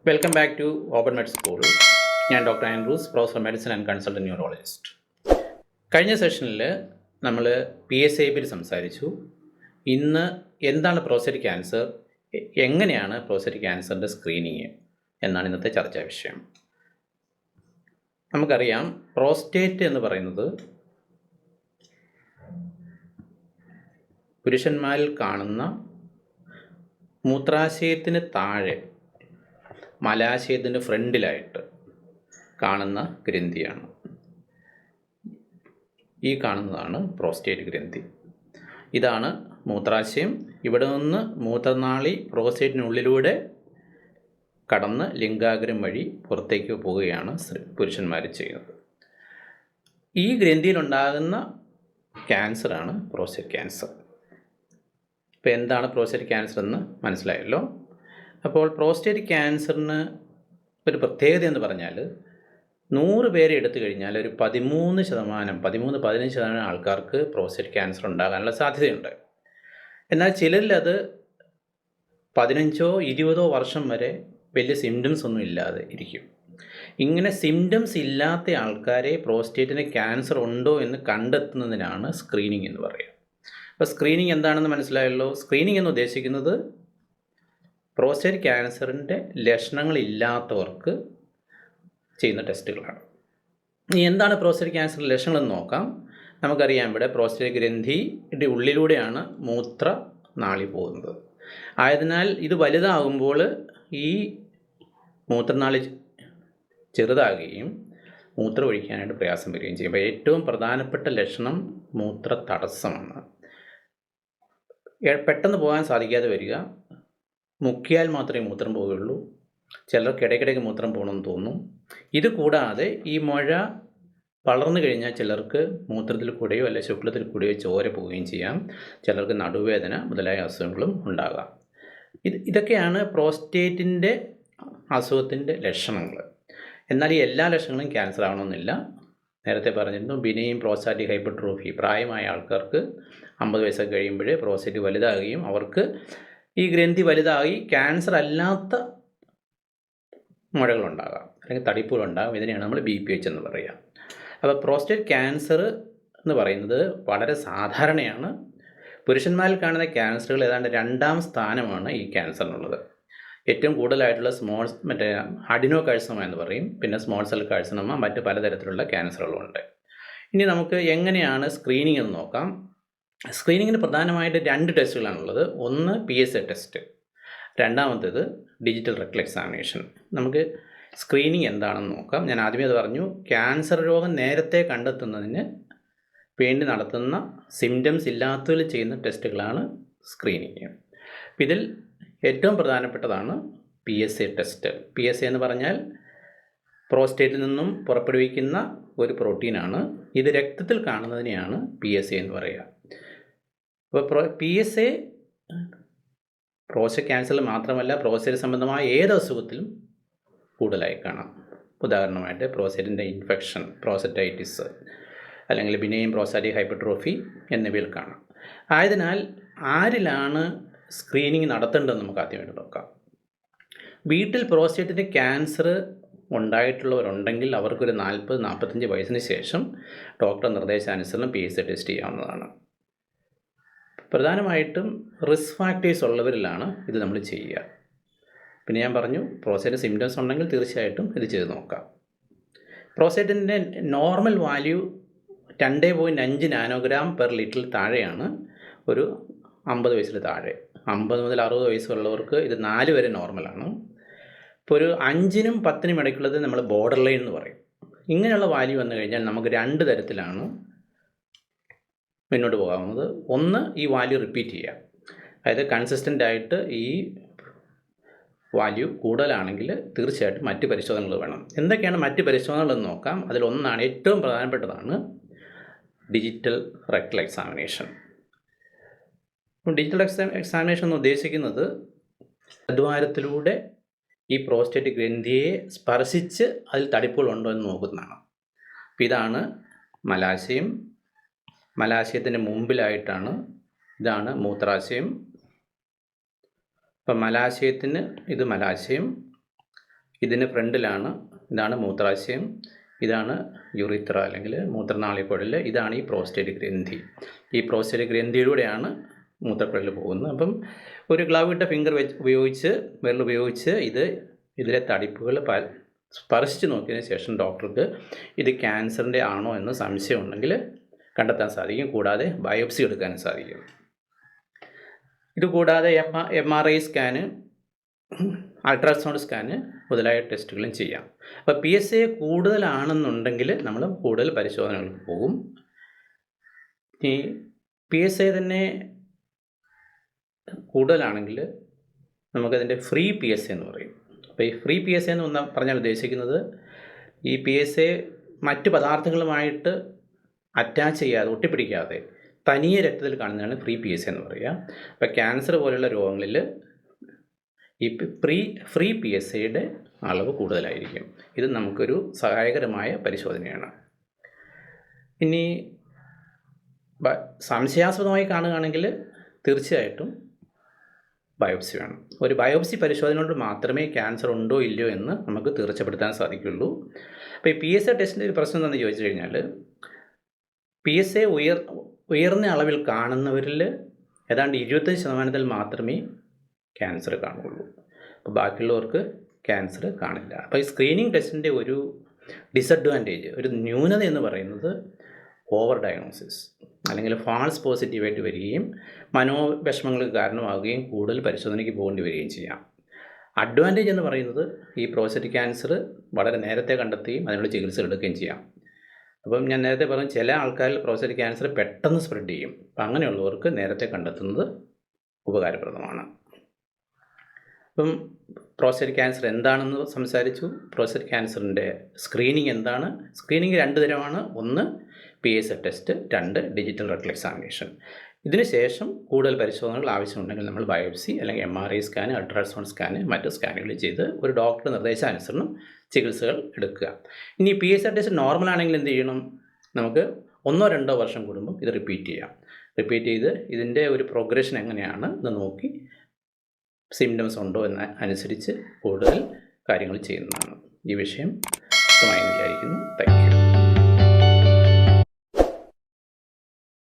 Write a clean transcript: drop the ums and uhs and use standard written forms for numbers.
Welcome back to open med school. ഞാൻ doctor Andrews, professor medicine and consultant neurologist. കഴിഞ്ഞ സെഷനിൽ നമ്മൾ PSA സംസാരിച്ചു. ഇന്ന് എന്താണ് പ്രോസ്റ്റേറ്റ് ക്യാൻസർ, എങ്ങനെയാണ് പ്രോസ്റ്റേറ്റ് ക്യാൻസറിൻ്റെ സ്ക്രീനിങ് എന്നാണ് ഇന്നത്തെ ചർച്ചാ വിഷയം. നമുക്കറിയാം, പ്രോസ്റ്റേറ്റ് എന്ന് പറയുന്നത് പുരുഷന്മാരിൽ കാണുന്ന മൂത്രാശയത്തിന് താഴെ മലാശയത്തിൻ്റെ ഫ്രണ്ടിലായിട്ട് കാണുന്ന ഗ്രന്ഥിയാണ്. ഈ കാണുന്നതാണ് പ്രോസ്റ്റേറ്റ് ഗ്രന്ഥി. ഇതാണ് മൂത്രാശയം. ഇവിടെ നിന്ന് മൂത്രനാളി പ്രോസ്റ്റേറ്റിനുള്ളിലൂടെ കടന്ന് ലിംഗാഗ്രം വഴി പുറത്തേക്ക് പോവുകയാണ് പുരുഷന്മാർ ചെയ്യുന്നത്. ഈ ഗ്രന്ഥിയിലുണ്ടാകുന്ന ക്യാൻസറാണ് പ്രോസ്റ്റേറ്റ് ക്യാൻസർ. ഇപ്പോൾ എന്താണ് പ്രോസ്റ്റേറ്റ് ക്യാൻസർ എന്ന് മനസ്സിലായല്ലോ. അപ്പോൾ പ്രോസ്റ്റേറ്റ് ക്യാൻസറിന് ഒരു പ്രത്യേകത എന്ന് പറഞ്ഞാൽ 100 പേരെ എടുത്തു കഴിഞ്ഞാൽ ഒരു 13-15% ആൾക്കാർക്ക് പ്രോസ്റ്റേറ്റ് ക്യാൻസർ ഉണ്ടാകാനുള്ള സാധ്യതയുണ്ട്. എന്നാൽ ചിലരിൽ അത് 15-20 വർഷം വരെ വലിയ സിംറ്റംസ് ഒന്നും ഇല്ലാതെ ഇരിക്കും. ഇങ്ങനെ സിംറ്റംസ് ഇല്ലാത്ത ആൾക്കാരെ പ്രോസ്റ്റേറ്റിന് ക്യാൻസർ ഉണ്ടോ എന്ന് കണ്ടെത്തുന്നതിനാണ് സ്ക്രീനിങ് എന്ന് പറയുക. അപ്പോൾ സ്ക്രീനിങ് എന്താണെന്ന് മനസ്സിലായല്ലോ. സ്ക്രീനിങ് എന്ന് ഉദ്ദേശിക്കുന്നത് പ്രോസ്റ്റേറ്റ് ക്യാൻസറിൻ്റെ ലക്ഷണങ്ങളില്ലാത്തവർക്ക് ചെയ്യുന്ന ടെസ്റ്റുകളാണ്. ഇനി എന്താണ് പ്രോസ്റ്റേറ്റ് ക്യാൻസറിൻ്റെ ലക്ഷണങ്ങളെന്ന് നോക്കാം. നമുക്കറിയാം, ഇവിടെ പ്രോസ്റ്റേറ്റ് ഗ്രന്ഥിയുടെ ഉള്ളിലൂടെയാണ് മൂത്രനാളി പോകുന്നത്. ആയതിനാൽ ഇത് വലുതാകുമ്പോൾ ഈ മൂത്രനാളി ചെറുതാകുകയും മൂത്രം ഒഴിക്കാനായിട്ട് പ്രയാസം വരികയും ചെയ്യും. അപ്പോൾ ഏറ്റവും പ്രധാനപ്പെട്ട ലക്ഷണം മൂത്ര തടസ്സമാണ്. പെട്ടെന്ന് പോകാൻ സാധിക്കാതെ വരിക, മുക്കിയാൽ മാത്രമേ മൂത്രം പോവുകയുള്ളൂ, ചിലർക്ക് ഇടയ്ക്കിടയ്ക്ക് മൂത്രം പോകണമെന്ന് തോന്നും. ഇത് കൂടാതെ ഈ മുഴ വളർന്നു കഴിഞ്ഞാൽ ചിലർക്ക് മൂത്രത്തിൽ കൂടെയോ അല്ലെ ശുക്ലത്തിൽ കൂടെയോ ചോര പോവുകയും ചെയ്യാം. ചിലർക്ക് നടുവേദന മുതലായ അസുഖങ്ങളും ഉണ്ടാകാം. ഇതൊക്കെയാണ് പ്രോസ്റ്റേറ്റിൻ്റെ അസുഖത്തിൻ്റെ ലക്ഷണങ്ങൾ. എന്നാൽ ഈ എല്ലാ ലക്ഷണങ്ങളും ക്യാൻസർ ആവണമെന്നില്ല. നേരത്തെ പറഞ്ഞിരുന്നു, ബിനൈൻ പ്രോസ്റ്റാറ്റിക് ഹൈപ്പർട്രോഫി പ്രായമായ ആൾക്കാർക്ക് 50 വയസ്സൊക്കെ കഴിയുമ്പോഴേ പ്രോസ്റ്റേറ്റ് വലുതാകുകയും അവർക്ക് ഈ ഗ്രന്ഥി വലുതായി ക്യാൻസർ അല്ലാത്ത മുഴകളുണ്ടാകാം, അല്ലെങ്കിൽ തടിപ്പുകളുണ്ടാകാം. ഇതിനെയാണ് നമ്മൾ BPH എന്ന് പറയുക. അപ്പോൾ പ്രോസ്റ്റേറ്റ് ക്യാൻസർ എന്ന് പറയുന്നത് വളരെ സാധാരണയാണ്. പുരുഷന്മാരിൽ കാണുന്ന ക്യാൻസറുകൾ ഏതാണ്ട് 2ാം സ്ഥാനമാണ് ഈ ക്യാൻസറിനുള്ളത്. ഏറ്റവും കൂടുതലായിട്ടുള്ള അഡിനോ കാഴ്സണമ എന്ന് പറയും, പിന്നെ സ്മോൾ സെൽ കാഴ്സണമ, മറ്റ് പലതരത്തിലുള്ള ക്യാൻസറുകളുണ്ട്. ഇനി നമുക്ക് എങ്ങനെയാണ് സ്ക്രീനിങ് എന്ന് നോക്കാം. സ്ക്രീനിങ്ങിന് പ്രധാനമായിട്ട് 2 ടെസ്റ്റുകളാണുള്ളത്. ഒന്ന് PSA ടെസ്റ്റ്, രണ്ടാമത്തേത് ഡിജിറ്റൽ റെക്ടൽ എക്സാമിനേഷൻ. നമുക്ക് സ്ക്രീനിങ് എന്താണെന്ന് നോക്കാം. ഞാൻ ആദ്യമേ അത് പറഞ്ഞു, ക്യാൻസർ രോഗം നേരത്തെ കണ്ടെത്തുന്നതിന് വേണ്ടി നടത്തുന്ന സിംറ്റംസ് ഇല്ലാത്തതിൽ ചെയ്യുന്ന ടെസ്റ്റുകളാണ് സ്ക്രീനിങ്. ഇതിൽ ഏറ്റവും പ്രധാനപ്പെട്ടതാണ് PSA ടെസ്റ്റ്. PSA എന്ന് പറഞ്ഞാൽ പ്രോസ്റ്റേറ്റിൽ നിന്നും പുറപ്പെടുവിക്കുന്ന ഒരു പ്രോട്ടീനാണ്. ഇത് രക്തത്തിൽ കാണുന്നതിനെയാണ് PSA എന്ന് പറയുക. അപ്പോൾ PSA പ്രോസ്റ്റേറ്റ് ക്യാൻസറിൽ മാത്രമല്ല, പ്രോസ്റ്റേറ്റ് സംബന്ധമായ ഏത് അസുഖത്തിലും കൂടുതലായി കാണാം. ഉദാഹരണമായിട്ട് പ്രോസ്റ്റേറ്റിൻ്റെ ഇൻഫെക്ഷൻ, പ്രോസ്റ്റേറ്റൈറ്റിസ്, അല്ലെങ്കിൽ ബിനൈൻ പ്രോസ്റ്റാറ്റിക് ഹൈപ്പർട്രോഫി എന്നിവയിൽ കാണാം. ആയതിനാൽ ആരിലാണ് സ്ക്രീനിങ് നടത്തേണ്ടതെന്ന് നമുക്ക് ആദ്യമായിട്ട് നോക്കാം. വീട്ടിൽ പ്രോസ്റ്റേറ്റിൻ്റെ ക്യാൻസർ ഉണ്ടായിട്ടുള്ളവരുണ്ടെങ്കിൽ അവർക്കൊരു 40-45 വയസ്സിന് ശേഷം ഡോക്ടർ നിർദ്ദേശാനുസരണം PSA ടെസ്റ്റ് ചെയ്യാവുന്നതാണ്. പ്രധാനമായിട്ടും റിസ്ക് ഫാക്ടേഴ്സ് ഉള്ളവരിലാണ് ഇത് നമ്മൾ ചെയ്യുക. പിന്നെ ഞാൻ പറഞ്ഞു, പ്രോസ്റ്റേറ്റ് സിംറ്റംസ് ഉണ്ടെങ്കിൽ തീർച്ചയായിട്ടും ഇത് ചെയ്ത് നോക്കാം. പ്രോസ്റ്റേറ്റിൻ്റെ നോർമൽ വാല്യൂ 2.5 നാനോഗ്രാം പെർ ലിറ്ററിൽ താഴെയാണ് ഒരു 50 വയസ്സിൽ താഴെ. 50 മുതൽ 60 വയസ്സുള്ളവർക്ക് ഇത് 4 വരെ നോർമലാണ്. ഇപ്പോൾ ഒരു 5നും 10നും ഇടയ്ക്കുള്ളത് നമ്മൾ ബോർഡർ ലൈൻ എന്ന് പറയും. ഇങ്ങനെയുള്ള വാല്യൂ വന്നു കഴിഞ്ഞാൽ നമുക്ക് 2 തരത്തിലാണ് മുന്നോട്ട് പോകാവുന്നത്. ഒന്ന്, ഈ വാല്യൂ റിപ്പീറ്റ് ചെയ്യുക. അതായത് കൺസിസ്റ്റൻ്റ് ആയിട്ട് ഈ വാല്യൂ കൂടുതലാണെങ്കിൽ തീർച്ചയായിട്ടും മറ്റ് പരിശോധനകൾ വേണം. എന്തൊക്കെയാണ് മറ്റ് പരിശോധനകളെന്ന് നോക്കാം. അതിലൊന്നാണ്, ഏറ്റവും പ്രധാനപ്പെട്ടതാണ് digital rectal examination. Digital examination എന്ന് ഉദ്ദേശിക്കുന്നത് ദ്വാരത്തിലൂടെ ഈ പ്രോസ്റ്റേറ്റ് ഗ്രന്ഥിയെ സ്പർശിച്ച് അതിൽ തടിപ്പുകളുണ്ടോ എന്ന് നോക്കുന്നതാണ്. അപ്പോൾ ഇതാണ് മലാശയം. മലാശയത്തിൻ്റെ മുമ്പിലായിട്ടാണ് ഇതാണ് മൂത്രാശയം. അപ്പം മലാശയത്തിന് ഇത് മലാശയം, ഇതിന് ഫ്രണ്ടിലാണ്, ഇതാണ് മൂത്രാശയം, ഇതാണ് യുറിത്ര അല്ലെങ്കിൽ മൂത്രനാളിക്കുഴൽ, ഇതാണ് ഈ പ്രോസ്റ്റേറ്റ് ഗ്രന്ഥി. ഈ പ്രോസ്റ്റേറ്റ് ഗ്രന്ഥിയിലൂടെയാണ് മൂത്രക്കുഴൽ പോകുന്നത്. അപ്പം ഒരു ഗ്ലൗ ഇട്ട ഫിംഗർ ഉപയോഗിച്ച് വിരൽ ഉപയോഗിച്ച് ഇതിലെ തടിപ്പുകൾ സ്പർശിച്ച് നോക്കിയതിന് ശേഷം ഡോക്ടർക്ക് ഇത് ക്യാൻസറിൻ്റെ ആണോ എന്ന് സംശയം ഉണ്ടെങ്കിൽ കണ്ടെത്താൻ സാധിക്കും. കൂടാതെ ബയോപ്സി എടുക്കാനും സാധിക്കും. ഇതുകൂടാതെ MRI സ്കാന്, അൾട്രാസൗണ്ട് സ്കാന് മുതലായ ടെസ്റ്റുകളും ചെയ്യാം. അപ്പോൾ PSA കൂടുതലാണെന്നുണ്ടെങ്കിൽ നമ്മൾ കൂടുതൽ പരിശോധനകൾക്ക് പോകും. ഈ PSA തന്നെ കൂടുതലാണെങ്കിൽ നമുക്കതിൻ്റെ ഫ്രീ PSA എന്ന് പറയും. അപ്പോൾ ഈ ഫ്രീ PSA എന്ന് പറഞ്ഞാൽ ഉദ്ദേശിക്കുന്നത് ഈ PSA മറ്റ് പദാർത്ഥങ്ങളുമായിട്ട് അറ്റാച്ച് ചെയ്യാതെ, ഒട്ടിപ്പിടിക്കാതെ തനിയെ രക്തത്തിൽ കാണുന്നതാണ് ഫ്രീ PSA എന്ന് പറയുക. അപ്പോൾ ക്യാൻസർ പോലെയുള്ള രോഗങ്ങളിൽ ഈ ഫ്രീ PSAയുടെ അളവ് കൂടുതലായിരിക്കും. ഇത് നമുക്കൊരു സഹായകരമായ പരിശോധനയാണ്. ഇനി സംശയാസ്പദമായി കാണുകയാണെങ്കിൽ തീർച്ചയായിട്ടും ബയോപ്സി വേണം. ഒരു ബയോപ്സി പരിശോധന കൊണ്ട് മാത്രമേ ക്യാൻസർ ഉണ്ടോ ഇല്ലയോ എന്ന് നമുക്ക് തീർച്ചപ്പെടുത്താൻ സാധിക്കുള്ളൂ. അപ്പോൾ ഈ PSA ടെസ്റ്റിൻ്റെ ഒരു പ്രശ്നം എന്താണെന്ന് ചോദിച്ചു കഴിഞ്ഞാൽ, PSA ഉയർന്ന അളവിൽ കാണുന്നവരിൽ ഏതാണ്ട് 25% മാത്രമേ ക്യാൻസർ കാണുകയുള്ളൂ. അപ്പോൾ ബാക്കിയുള്ളവർക്ക് ക്യാൻസർ കാണില്ല. അപ്പോൾ ഈ സ്ക്രീനിങ് ടെസ്റ്റിൻ്റെ ഒരു ഡിസഡ്വാൻറ്റേജ്, ഒരു ന്യൂനത എന്ന് പറയുന്നത് ഓവർ ഡയഗ്നോസിസ് അല്ലെങ്കിൽ ഫാൾസ് പോസിറ്റീവായിട്ട് വരികയും മനോവിഷമങ്ങൾക്ക് കാരണമാവുകയും കൂടുതൽ പരിശോധനയ്ക്ക് പോകേണ്ടി വരികയും ചെയ്യാം. അഡ്വാൻറ്റേജ് എന്ന് പറയുന്നത് ഈ പ്രോസ്റ്റേറ്റ് ക്യാൻസർ വളരെ നേരത്തെ കണ്ടെത്തുകയും അതിനുള്ള ചികിത്സ എടുക്കുകയും ചെയ്യാം. അപ്പം ഞാൻ നേരത്തെ പറഞ്ഞു, ചില ആൾക്കാരിൽ പ്രോസ്റ്റേറ്റ് ക്യാൻസർ പെട്ടെന്ന് സ്പ്രെഡ് ചെയ്യും. അപ്പം അങ്ങനെയുള്ളവർക്ക് നേരത്തെ കണ്ടെത്തുന്നത് ഉപകാരപ്രദമാണ്. അപ്പം പ്രോസ്റ്റേറ്റ് ക്യാൻസർ എന്താണെന്ന് സംസാരിച്ചു. പ്രോസ്റ്റേറ്റ് ക്യാൻസറിൻ്റെ സ്ക്രീനിങ് എന്താണ്? സ്ക്രീനിങ് 2 തരമാണ്. ഒന്ന് PSA test, 2 digital rectal examination. ഇതിനുശേഷം കൂടുതൽ പരിശോധനകൾ ആവശ്യമുണ്ടെങ്കിൽ നമ്മൾ ബയോപ്സി അല്ലെങ്കിൽ MRI സ്കാൻ, അൾട്രാസൗണ്ട് സ്കാൻ, മറ്റ് സ്കാനുകൾ ചെയ്ത് ഒരു ഡോക്ടറുടെ നിർദ്ദേശാനുസരണം ചികിത്സകൾ എടുക്കുക. ഇനി PSA ടെസ്റ്റ് നോർമൽ ആണെങ്കിൽ എന്ത് ചെയ്യണം? നമുക്ക് 1-2 വർഷം കൂടുമ്പോൾ ഇത് റിപ്പീറ്റ് ചെയ്യാം. റിപ്പീറ്റ് ചെയ്ത് ഇതിൻ്റെ ഒരു പ്രോഗ്രഷൻ എങ്ങനെയാണ് എന്ന് നോക്കി സിംറ്റംസ് ഉണ്ടോ എന്ന് അനുസരിച്ച് കൂടുതൽ കാര്യങ്ങൾ ചെയ്യുന്നതാണ്. ഈ വിഷയം വ്യക്തമായി വിചാരിക്കുന്നു. Thank you.